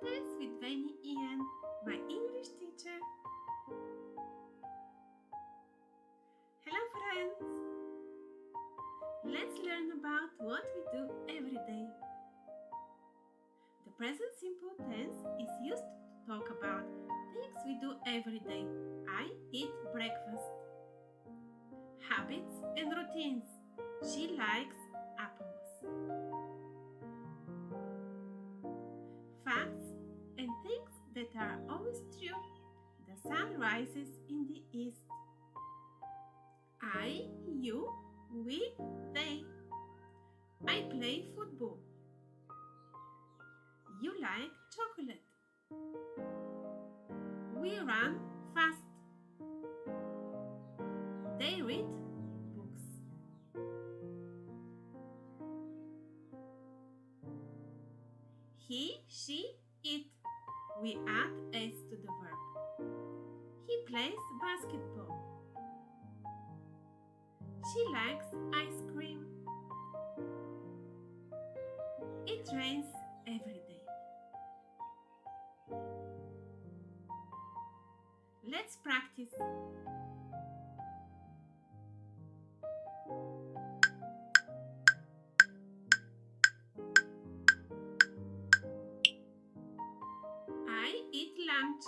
Tales with Veni Ian, my English teacher. Hello friends! Let's learn about what we do every day. The present simple tense is used to talk about things we do every day. I eat breakfast. Habits and routines. She likes apples. Facts and things that are always true. The sun rises in the east. I, you, we, they. I play football. You like chocolate. We run fast. They read books. He, she, it. We add s to the verb. He plays basketball. She likes ice cream. It rains every day. Let's practice. I eat lunch.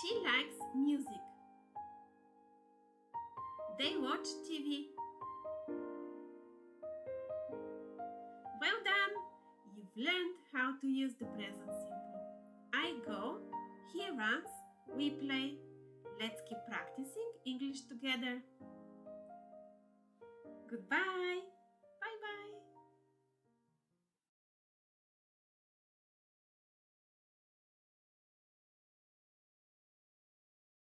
She likes music. They watch TV. Well done! You've learned how to use the present simple. I go, he runs, we play. Let's keep practicing English together. Goodbye. Bye-bye.